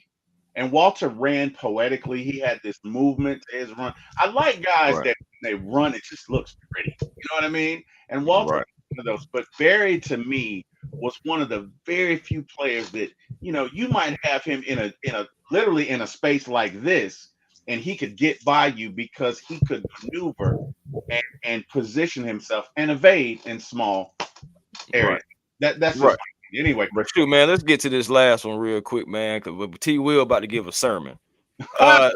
and Walter ran poetically. He had this movement to his run. I like guys Right. that when they run, it just looks pretty. You know what I mean? And Walter was Right. one of those. But Barry, to me, was one of the very few players that you might have him in a literally in a space like this, and he could get by you because he could maneuver and position himself and evade in small Right. areas. That's Right. just anyway. But shoot, man, let's get to this last one real quick, man, because T Will about to give a sermon. Uh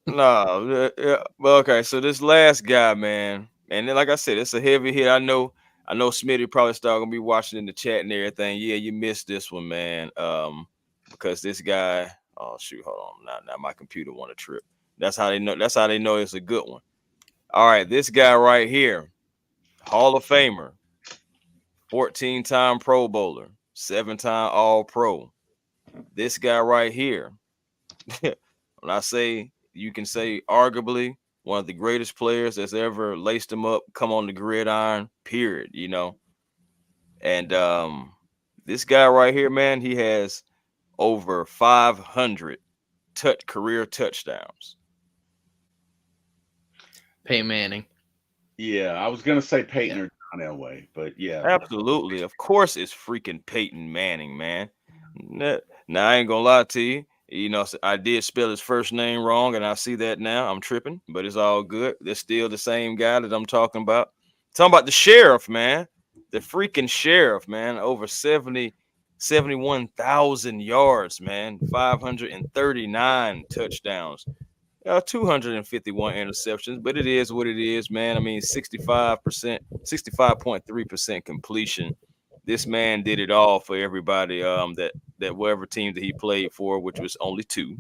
no, yeah, well, okay, so this last guy, man, and then like I said, it's a heavy hit. I know Smitty probably started gonna be watching in the chat and everything. Yeah, you missed this one, man. Because this guy, oh shoot, hold on. Now my computer want to trip. That's how they know it's a good one. All right, this guy right here, Hall of Famer, 14-time Pro Bowler, 7-time All Pro. This guy right here, when I say you can say arguably one of the greatest players that's ever laced him up, come on the gridiron, period, And this guy right here, man, he has over 500 career touchdowns. Peyton Manning. Yeah, I was gonna say Peyton Yeah. or John Elway, but yeah, Absolutely. Of course it's freaking Peyton Manning, man. Now I ain't gonna lie to you. I did spell his first name wrong, and I see that now. I'm tripping, but it's all good. They're still the same guy that I'm talking about. Talking about the sheriff, man. The freaking sheriff, man. Over 71,000 yards, man. 539 touchdowns. 251 interceptions, but it is what it is, man. I mean, 65%, 65.3% completion. This man did it all for everybody. That whatever team that he played for, which was only 2,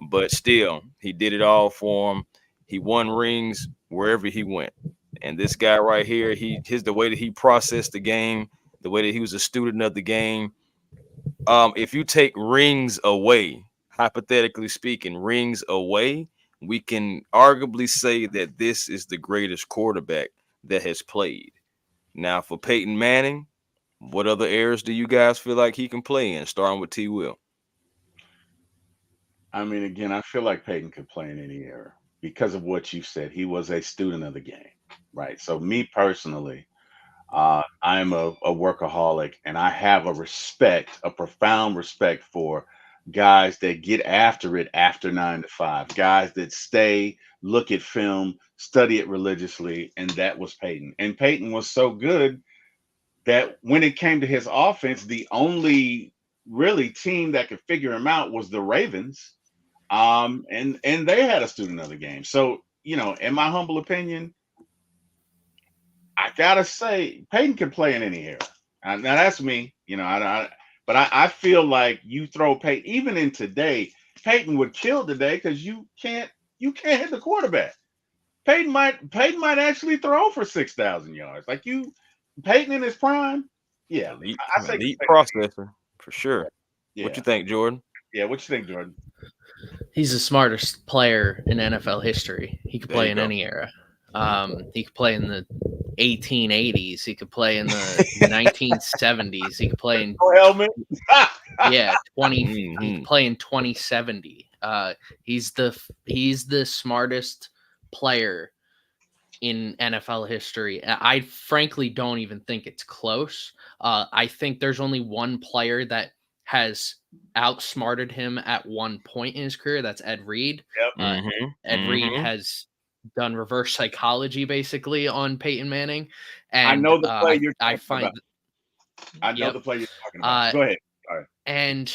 but still, he did it all for him. He won rings wherever he went. And this guy right here, the way that he processed the game, the way that he was a student of the game. If you take rings away, hypothetically speaking, rings away, we can arguably say that this is the greatest quarterback that has played. Now, for Peyton Manning, what other eras do you guys feel like he can play in? Starting with T. Will. I mean, again, I feel like Peyton could play in any era because of what you said. He was a student of the game, right? So, me personally, I'm a workaholic, and I have a profound respect for guys that get after it after 9 to 5, guys that stay, look at film, study it religiously, and that was Peyton. And Peyton was so good that when it came to his offense, the only really team that could figure him out was the Ravens. And they had a student of the game. So, in my humble opinion, I gotta say Peyton can play in any era. Now that's me. But I feel like you throw Peyton even in today, Peyton would kill today because you can't hit the quarterback. Peyton might actually throw for 6,000 yards. Like you, Peyton in his prime. Yeah, I say Elite processor for sure. What yeah, you think, Jordan? yeah. What you think, Jordan? He's the smartest player in NFL history. He could There play you in go. any era. He could play in the 1880s. He could play in the 1970s. He could play in No helmet. 20. He Mhm. could play in 2070. He's the smartest player in NFL history. I frankly don't even think it's close. I think there's only one player that has outsmarted him at one point in his career. That's Ed Reed. Uh, Mhm. Ed Reed Mhm. has done reverse psychology basically on Peyton Manning, I and know the play you're I talking find about. I know yep. the play you're talking about. Go ahead. All right. And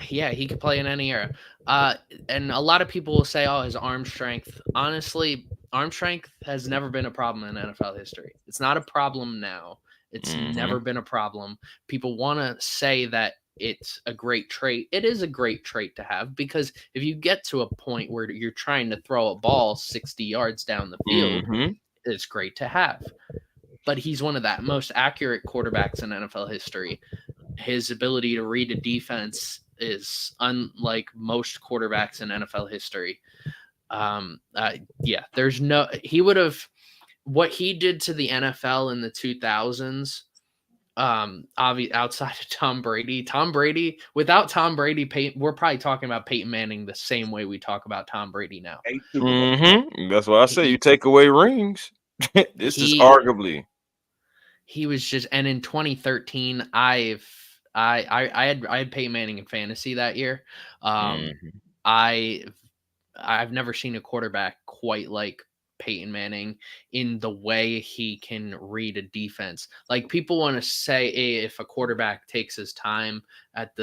yeah, he could play in any era. And a lot of people will say, "Oh, his arm strength." Honestly, arm strength has never been a problem in NFL history. It's not a problem now. It's never Mhm. been a problem. People want to say that it's a great trait. It is a great trait to have because if you get to a point where you're trying to throw a ball 60 yards down the field, Mhm. it's great to have. But he's one of the most accurate quarterbacks in NFL history. His ability to read a defense is unlike most quarterbacks in NFL history. Yeah, there's no, he would have, what he did to the NFL in the 2000s, outside of Tom Brady, without Tom Brady, we're probably talking about Peyton Manning the same way we talk about Tom Brady now. 8 Super Bowls. Mhm. That's why I say you take away rings. This is He arguably. he was just, and in 2013, I had Peyton Manning in fantasy that year. Mhm. I I've never seen a quarterback quite like Peyton Manning in the way he can read a defense. Like people want to say if a quarterback takes his time at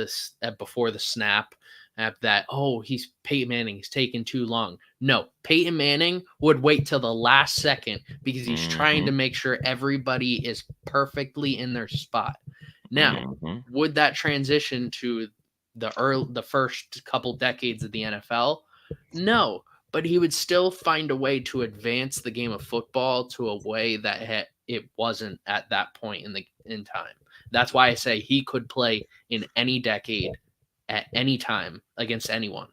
before the snap, at that, oh, he's Peyton Manning, he's taking too long. No, Peyton Manning would wait till the last second because he's trying to Mhm. make sure everybody is perfectly in their spot. Now, Mhm. would that transition to the first couple decades of the NFL? No, but he would still find a way to advance the game of football to a way that it wasn't at that point in time. That's why I say he could play in any decade at any time against anyone.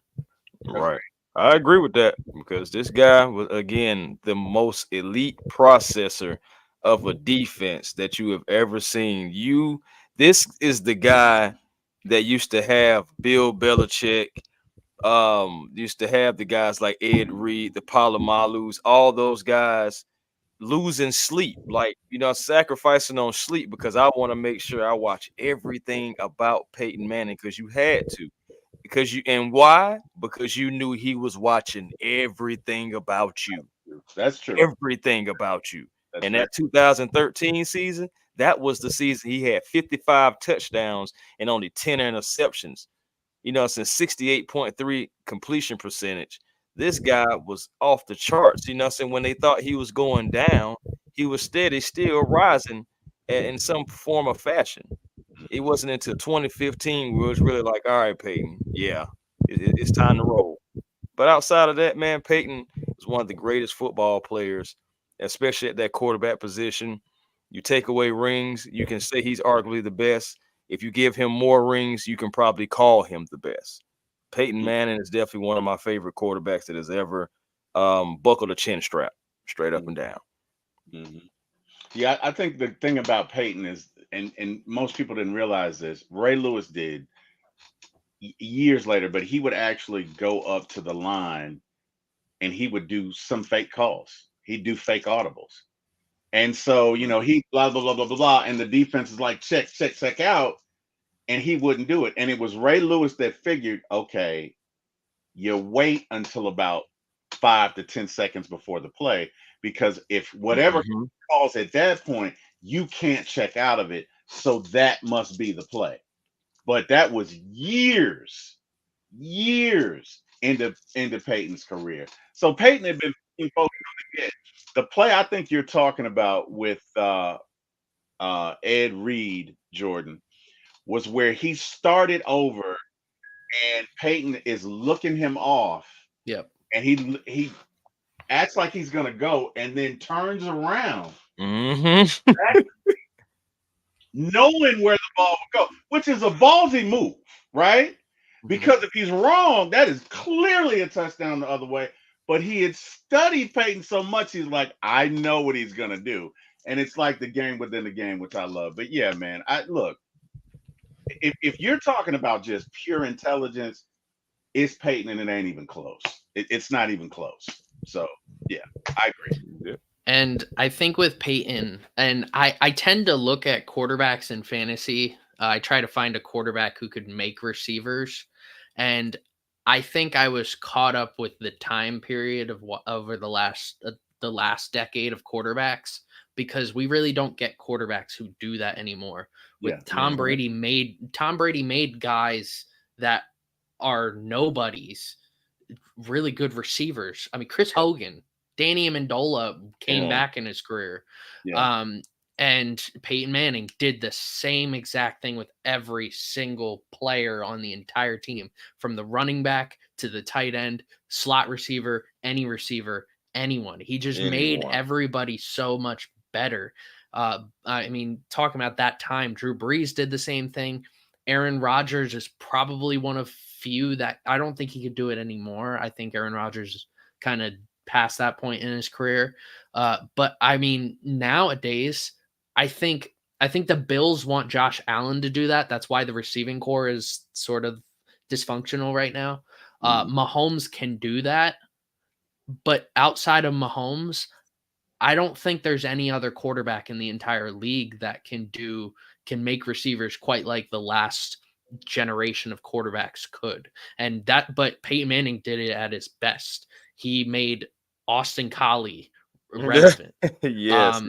Right. I agree with that because this guy was again the most elite processor of a defense that you have ever seen. This is the guy that used to have Bill Belichick, used to have the guys like Ed Reed, the Palomalus, all those guys losing sleep, like sacrificing on sleep because I want to make sure I watch everything about Peyton Manning because you had to. Because you and why? Because you knew he was watching everything about you. That's true. Everything about you. That's And very that 2013 season, that was the season he had 55 touchdowns and only 10 interceptions. Since 68.3 completion percentage. This guy was off the charts. When they thought he was going down, he was steady, still rising in some form of fashion. It wasn't until 2015 where it was really like, all right, Peyton, yeah, it's time to roll. But outside of that, man, Peyton is one of the greatest football players, especially at that quarterback position. You take away rings, you can say he's arguably the best. If you give him more rings, you can probably call him the best. Peyton Manning is definitely one of my favorite quarterbacks that has ever buckled a chin strap straight up and down. Mhm. Yeah, I think the thing about Peyton is, and most people didn't realize this. Ray Lewis did years later, but he would actually go up to the line and he would do some fake calls. He'd do fake audibles. And so, he blah blah blah blah blah blah, and the defense is like check check check out, and he wouldn't do it. And it was Ray Lewis that figured, okay, you wait until about 5 to 10 seconds before the play, because if whatever Mhm. calls at that point, you can't check out of it. So that must be the play. But that was years into Peyton's career. So Peyton had been focused on the play I think you're talking about with Ed Reed, Jordan, was where he started over and Peyton is looking him off. Yep. And he acts like he's gonna go and then turns around. Mm-hmm. Knowing where the ball would go, which is a ballsy move, right? Because if he's wrong, that is clearly a touchdown the other way. But he had studied Peyton so much, he's like, I know what he's gonna do. And it's like the game within the game, which I love. But yeah, man, I look, if you're talking about just pure intelligence, it's Peyton and it ain't even close. It's not even close. So yeah, I agree. Yeah. And I think with Peyton, and I tend to look at quarterbacks in fantasy. I try to find a quarterback who could make receivers. And I think I was caught up with the time period of over the last decade of quarterbacks, because we really don't get quarterbacks who do that anymore. With Tom Brady made guys that are nobodies really good receivers. I mean, Chris Hogan, Danny Amendola came back in his career. And Peyton Manning did the same exact thing with every single player on the entire team, from the running back to the tight end, slot receiver, anyone. He just made everybody so much better. I mean, talking about that time, Drew Brees did the same thing. Aaron Rodgers is probably one of few that I don't think he could do it anymore. I think Aaron Rodgers is kind of past that point in his career. But I mean, nowadays, I think the Bills want Josh Allen to do that. That's why the receiving core is sort of dysfunctional right now. Mahomes can do that, but outside of Mahomes, I don't think there's any other quarterback in the entire league that can make receivers quite like the last generation of quarterbacks could. But Peyton Manning did it at his best. He made Austin Collie relevant. Yes,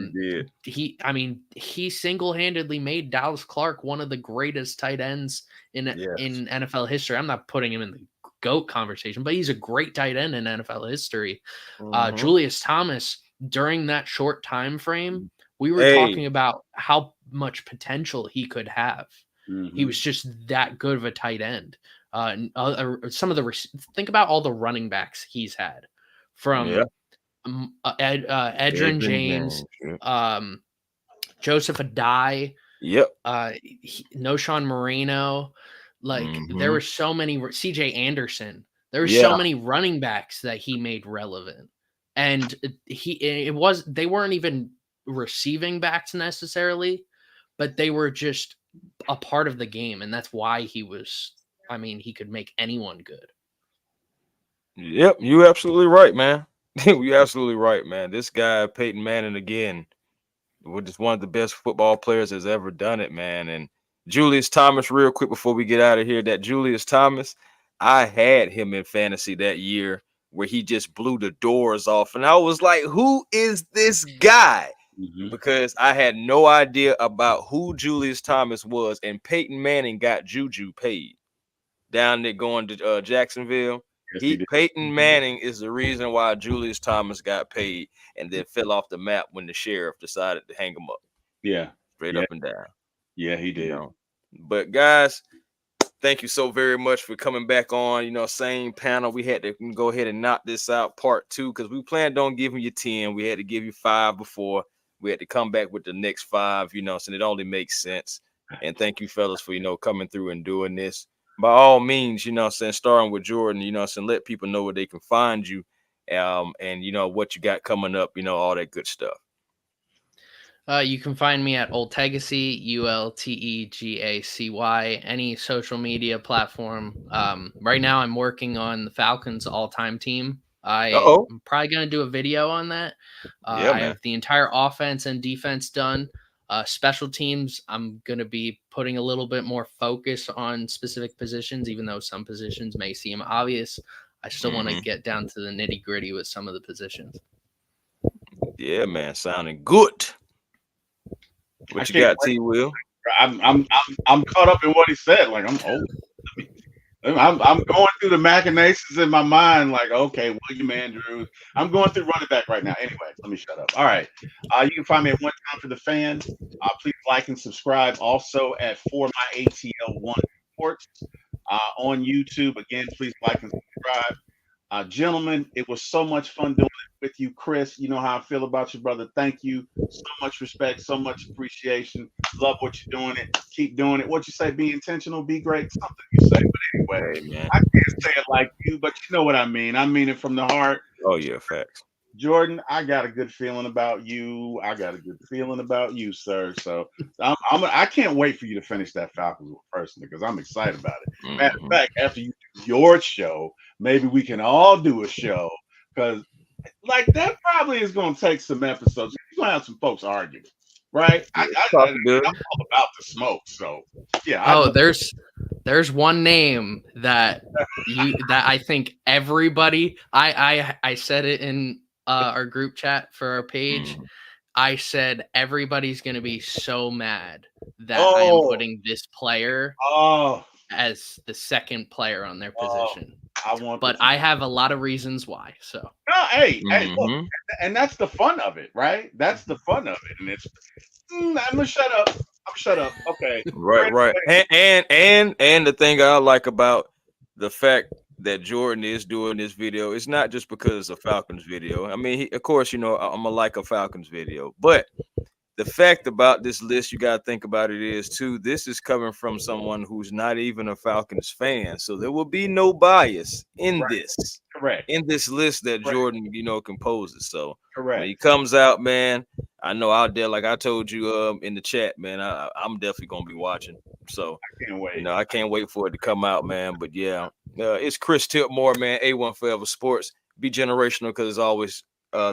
he did. He single-handedly made Dallas Clark one of the greatest tight ends in NFL history. I'm not putting him in the GOAT conversation, but he's a great tight end in NFL history. Julius Thomas, during that short time frame, we were talking about how much potential he could have. He was just that good of a tight end. Think about all the running backs he's had, from Edgerrin James, Joseph Adai, Noshawn Moreno. There were so many, CJ Anderson. There were so many running backs that he made relevant. And they weren't even receiving backs necessarily, but they were just a part of the game. And that's why he could make anyone good. Yep. You're absolutely right, man. You're absolutely right, man. This guy, Peyton Manning, again, was just one of the best football players that's ever done it, man. And Julius Thomas, real quick before we get out of here, that Julius Thomas, I had him in fantasy that year where he just blew the doors off. And I was like, who is this guy? Because I had no idea about who Julius Thomas was. And Peyton Manning got Juju paid down there going to Jacksonville. Peyton Manning is the reason why Julius Thomas got paid and then fell off the map when the sheriff decided to hang him up. Yeah. Straight up and down. Yeah, he did. But guys, thank you so very much for coming back on. Same panel. We had to go ahead and knock this out, part 2, because we planned on giving you 10. We had to give you 5 before. We had to come back with the next 5, so it only makes sense. And thank you, fellas, for, coming through and doing this. By all means, starting with Jordan, let people know where they can find you, and what you got coming up, all that good stuff. You can find me at Ultegacy, ULTEGACY, any social media platform. Right now I'm working on the Falcons all-time team. I'm probably going to do a video on that. I have the entire offense and defense done. Special teams, I'm going to be putting a little bit more focus on specific positions, even though some positions may seem obvious. I still want to get down to the nitty-gritty with some of the positions. Yeah, man, sounding good. What you got, T. Will? I'm caught up in what he said. Like, I'm old. I'm going through the machinations in my mind, like, okay, William Andrews. I'm going through running back right now. Anyway, let me shut up. All right. You can find me at One Time for the Fan. Please like and subscribe. Also at For My ATL1 Sports on YouTube. Again, please like and subscribe. Gentlemen, it was so much fun doing it with you, Chris. You know how I feel about you, brother. Thank you. So much respect, so much appreciation. Love what you're doing it. Keep doing it. What you say, be intentional, be great. Something you say. But anyway, Hey, man. I can't say it like you, but you know what I mean. I mean it from the heart. Oh yeah, facts. Jordan, I got a good feeling about you. I got a good feeling about you, sir. So I can't wait for you to finish that Falcons person because I'm excited about it. Mm-hmm. Matter of fact, after you do your show, maybe we can all do a show because like that probably is going to take some episodes. You're going to have some folks arguing, right? Yeah, I'm all about the smoke, so yeah. Oh, there's one name that I think everybody. I said it in our group chat for our page. Mm-hmm. I said everybody's gonna be so mad that I am putting this player as the second player on their position. I have a lot of reasons why. So hey, look, and that's the fun of it, right? That's the fun of it, and it's. I'm gonna shut up. Okay. Right. And the thing I like about the fact that Jordan is doing this video, it's not just because it's a Falcons video. I mean, of course, you know, I'm gonna like a Falcons video, but the fact about this list, you got to think about it is too, this is coming from someone who's not even a Falcons fan. So there will be no bias in this. Correct. In this list that Jordan, you know, composes. So correct. When he comes out, man, I know out there, like I told you in the chat, man, I'm definitely going to be watching. So I can't wait. You know, I can't wait for it to come out, man. But yeah, it's Chris Tipmore, man, A1 Forever Sports. Be generational because it's always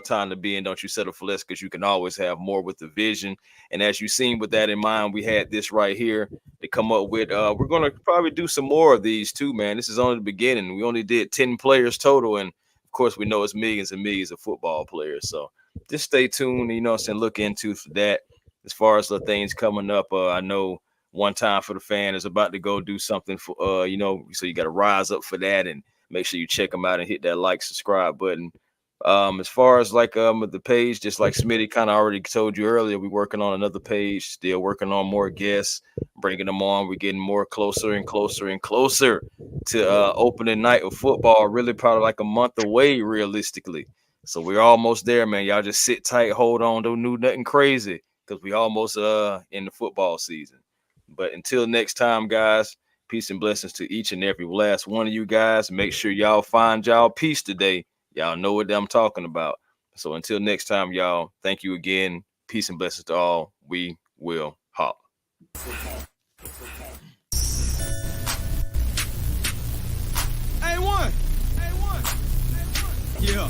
time to be in. Don't you settle for less because you can always have more with the vision. And as you've seen with that in mind, we had this right here to come up with. We're going to probably do some more of these too, man. This is only the beginning. We only did 10 players total. And of course, we know it's millions and millions of football players. So just stay tuned, you know what I'm saying, look into for that. As far as the things coming up, I know One Time for the Fan is about to go do something for, you know, so you got to rise up for that and make sure you check them out and hit that like, subscribe button. As far as like the page, just like Smitty kind of already told you earlier, we're working on another page, still working on more guests, bringing them on. We're getting more closer and closer and closer to opening night of football, really probably like a month away realistically. So we're almost there, man. Y'all just sit tight, hold on, don't do nothing crazy because we almost in the football season. But until next time, guys, peace and blessings to each and every last one of you guys. Make sure y'all find y'all peace today. Y'all know what I'm talking about. So until next time, y'all, thank you again. Peace and blessings to all. We will hop. A1. Yeah.